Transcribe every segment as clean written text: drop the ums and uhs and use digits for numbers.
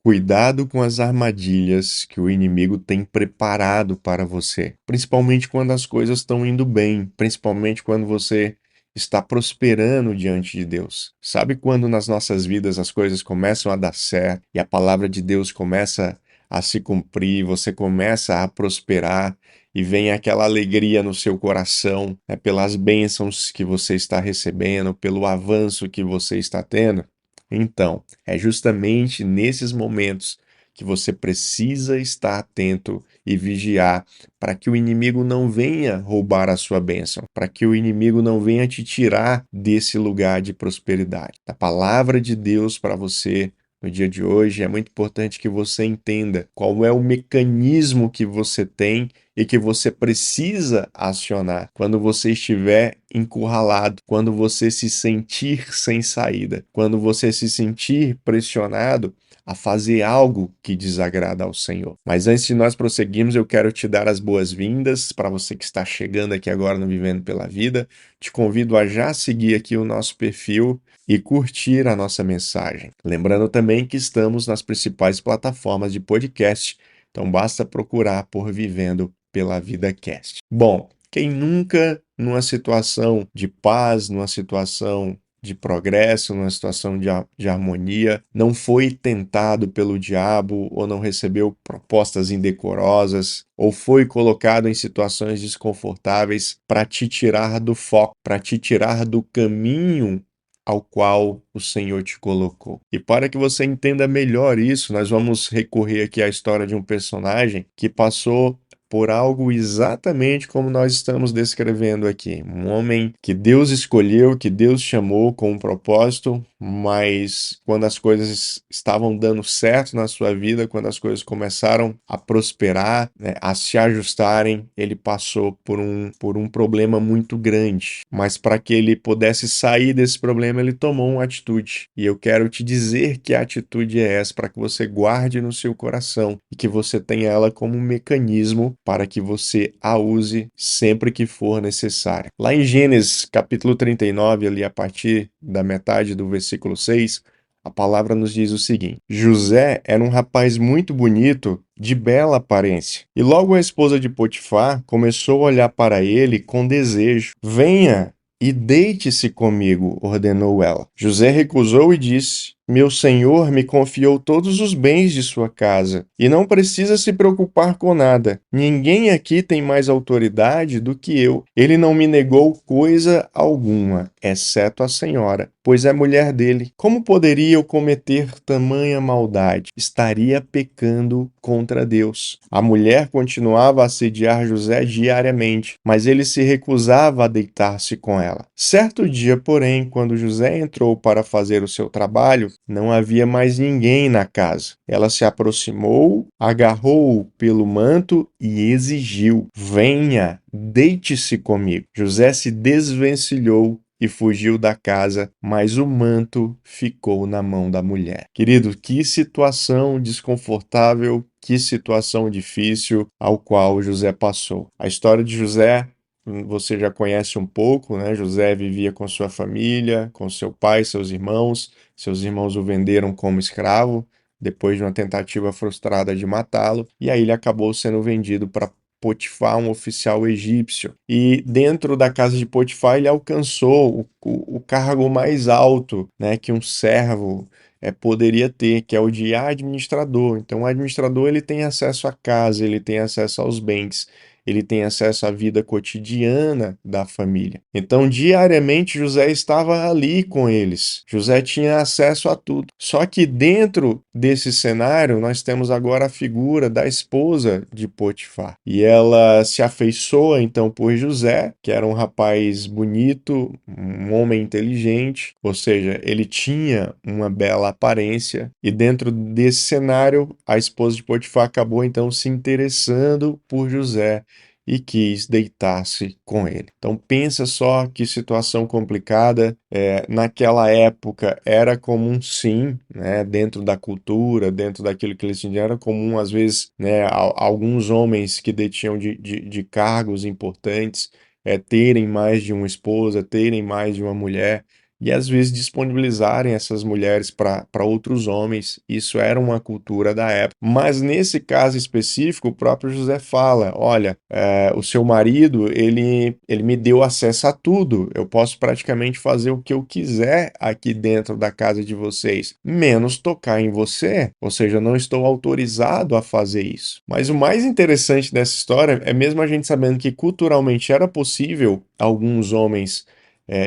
Cuidado com as armadilhas que o inimigo tem preparado para você, principalmente quando as coisas estão indo bem, principalmente quando você está prosperando diante de Deus. Sabe quando nas nossas vidas as coisas começam a dar certo e a palavra de Deus começa a se cumprir, você começa a prosperar e vem aquela alegria no seu coração, né, pelas bênçãos que você está recebendo, pelo avanço que você está tendo? Então, é justamente nesses momentos que você precisa estar atento e vigiar para que o inimigo não venha roubar a sua bênção, para que o inimigo não venha te tirar desse lugar de prosperidade. A palavra de Deus para você no dia de hoje é muito importante que você entenda qual é o mecanismo que você tem e que você precisa acionar quando você estiver encurralado, quando você se sentir sem saída, quando você se sentir pressionado a fazer algo que desagrada ao Senhor. Mas antes de nós prosseguirmos, eu quero te dar as boas-vindas para você que está chegando aqui agora no Vivendo pela Vida. Te convido a já seguir aqui o nosso perfil e curtir a nossa mensagem. Lembrando também que estamos nas principais plataformas de podcast, então basta procurar por Vivendo pela Vida Cast. Bom, quem nunca numa situação de paz, numa situação de progresso, numa situação de harmonia, não foi tentado pelo diabo ou não recebeu propostas indecorosas ou foi colocado em situações desconfortáveis para te tirar do foco, para te tirar do caminho ao qual o Senhor te colocou. E para que você entenda melhor isso, nós vamos recorrer aqui à história de um personagem que passou por algo exatamente como nós estamos descrevendo aqui. Um homem que Deus escolheu, que Deus chamou com um propósito, mas quando as coisas estavam dando certo na sua vida, quando as coisas começaram a prosperar, né, a se ajustarem, ele passou por um problema muito grande. Mas para que ele pudesse sair desse problema, ele tomou uma atitude. E eu quero te dizer que a atitude é essa, para que você guarde no seu coração e que você tenha ela como um mecanismo para que você a use sempre que for necessário. Lá em Gênesis, capítulo 39, ali a partir da metade do versículo 6, a palavra nos diz o seguinte: José era um rapaz muito bonito, de bela aparência. E logo a esposa de Potifar começou a olhar para ele com desejo. Venha e deite-se comigo, ordenou ela. José recusou e disse: Meu senhor me confiou todos os bens de sua casa e não precisa se preocupar com nada. Ninguém aqui tem mais autoridade do que eu. Ele não me negou coisa alguma, exceto a senhora, pois é mulher dele. Como poderia eu cometer tamanha maldade? Estaria pecando contra Deus. A mulher continuava a assediar José diariamente, mas ele se recusava a deitar-se com ela. Certo dia, porém, quando José entrou para fazer o seu trabalho, não havia mais ninguém na casa. Ela se aproximou, agarrou-o pelo manto e exigiu: Venha, deite-se comigo. José se desvencilhou e fugiu da casa, mas o manto ficou na mão da mulher. Querido, que situação desconfortável, que situação difícil ao qual José passou. A história de José você já conhece um pouco, né? José vivia com sua família, com seu pai, seus irmãos. Seus irmãos o venderam como escravo, depois de uma tentativa frustrada de matá-lo, e aí ele acabou sendo vendido para Potifar, um oficial egípcio. E dentro da casa de Potifar, ele alcançou o cargo mais alto, né, que um servo poderia ter, que é o de administrador. Então, o administrador ele tem acesso à casa, ele tem acesso aos bens, ele tem acesso à vida cotidiana da família. Então, diariamente, José estava ali com eles. José tinha acesso a tudo. Só que dentro desse cenário, nós temos agora a figura da esposa de Potifar. E ela se afeiçoa, então, por José, que era um rapaz bonito, um homem inteligente, ou seja, ele tinha uma bela aparência. E dentro desse cenário, a esposa de Potifar acabou, então, se interessando por José e quis deitar-se com ele. Então pensa só que situação complicada. Naquela época era comum sim, né, dentro da cultura, dentro daquilo que eles tinham, era comum às vezes, né, alguns homens que detinham de cargos importantes terem mais de uma esposa, terem mais de uma mulher. e às vezes disponibilizarem essas mulheres para outros homens. Isso era uma cultura da época. Mas nesse caso específico, o próprio José fala: olha, o seu marido, ele me deu acesso a tudo. Eu posso praticamente fazer o que eu quiser aqui dentro da casa de vocês, menos tocar em você. Ou seja, eu não estou autorizado a fazer isso. Mas o mais interessante dessa história é mesmo a gente sabendo que culturalmente era possível alguns homens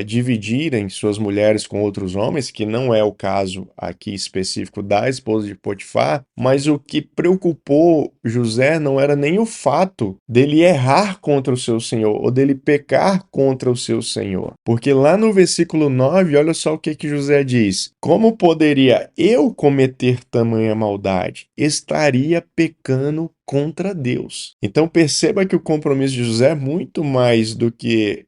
dividirem suas mulheres com outros homens, que não é o caso aqui específico da esposa de Potifar, mas o que preocupou José não era nem o fato dele errar contra o seu senhor ou dele pecar contra o seu senhor. Porque lá no versículo 9, olha só o que José diz: como poderia eu cometer tamanha maldade? Estaria pecando contra Deus. Então perceba que o compromisso de José é muito mais do que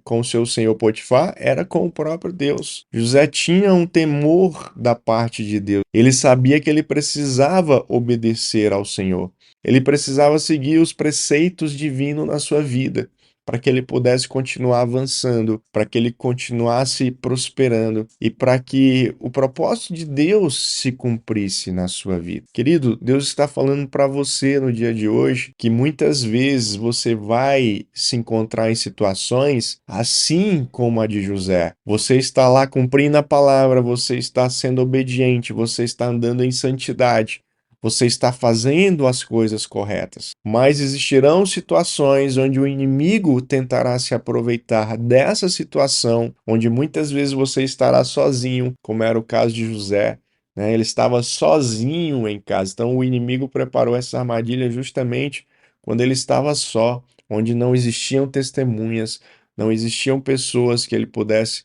com o seu senhor Potifar, era com o próprio Deus. José tinha um temor da parte de Deus. Ele sabia que ele precisava obedecer ao Senhor. Ele precisava seguir os preceitos divinos na sua vida, para que ele pudesse continuar avançando, para que ele continuasse prosperando e para que o propósito de Deus se cumprisse na sua vida. Querido, Deus está falando para você no dia de hoje que muitas vezes você vai se encontrar em situações assim como a de José. Você está lá cumprindo a palavra, você está sendo obediente, você está andando em santidade. Você está fazendo as coisas corretas. Mas existirão situações onde o inimigo tentará se aproveitar dessa situação, onde muitas vezes você estará sozinho, como era o caso de José, né? Ele estava sozinho em casa. Então o inimigo preparou essa armadilha justamente quando ele estava só, onde não existiam testemunhas, não existiam pessoas que ele pudesse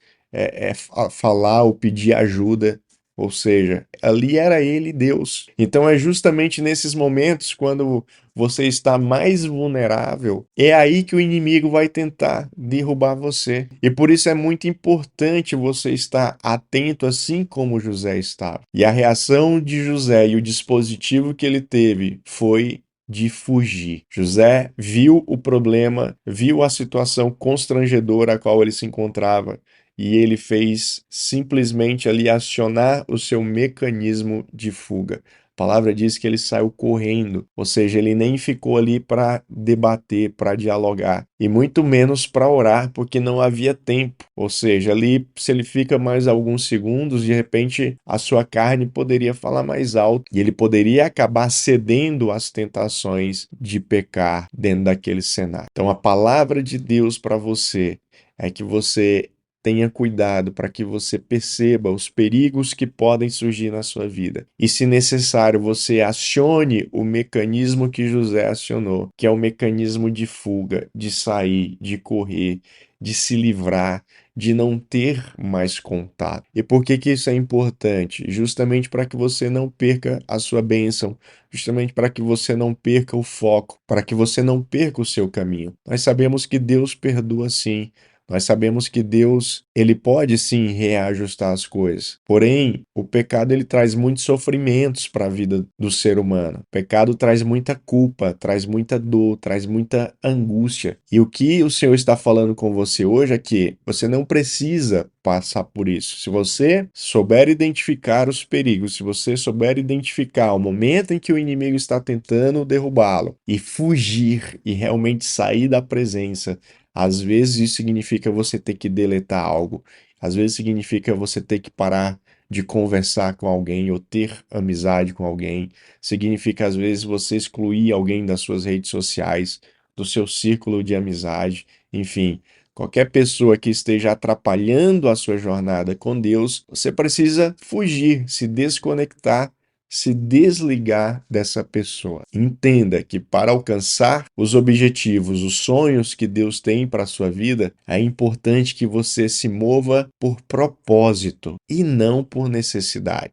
falar ou pedir ajuda. Ou seja, ali era ele e Deus. Então é justamente nesses momentos, quando você está mais vulnerável, é aí que o inimigo vai tentar derrubar você. E por isso é muito importante você estar atento, assim como José estava. E a reação de José e o dispositivo que ele teve foi de fugir. José viu o problema, viu a situação constrangedora a qual ele se encontrava e ele fez simplesmente ali acionar o seu mecanismo de fuga. A palavra diz que ele saiu correndo, ou seja, ele nem ficou ali para debater, para dialogar, e muito menos para orar, porque não havia tempo. Ou seja, ali, se ele fica mais alguns segundos, de repente a sua carne poderia falar mais alto e ele poderia acabar cedendo às tentações de pecar dentro daquele cenário. Então, a palavra de Deus para você é que você tenha cuidado para que você perceba os perigos que podem surgir na sua vida. E, se necessário, você acione o mecanismo que José acionou, que é o mecanismo de fuga, de sair, de correr, de se livrar, de não ter mais contato. E por que isso é importante? Justamente para que você não perca a sua bênção, justamente para que você não perca o foco, para que você não perca o seu caminho. Nós sabemos que Deus perdoa sim. Nós sabemos que Deus, ele pode sim reajustar as coisas. Porém, o pecado ele traz muitos sofrimentos para a vida do ser humano. O pecado traz muita culpa, traz muita dor, traz muita angústia. E o que o Senhor está falando com você hoje é que você não precisa passar por isso. Se você souber identificar os perigos, se você souber identificar o momento em que o inimigo está tentando derrubá-lo e fugir e realmente sair da presença, às vezes isso significa você ter que deletar algo. Às vezes significa você ter que parar de conversar com alguém ou ter amizade com alguém. Significa, às vezes, você excluir alguém das suas redes sociais, do seu círculo de amizade. Enfim, qualquer pessoa que esteja atrapalhando a sua jornada com Deus, você precisa fugir, se desconectar, se desligar dessa pessoa. Entenda que para alcançar os objetivos, os sonhos que Deus tem para a sua vida, é importante que você se mova por propósito e não por necessidade.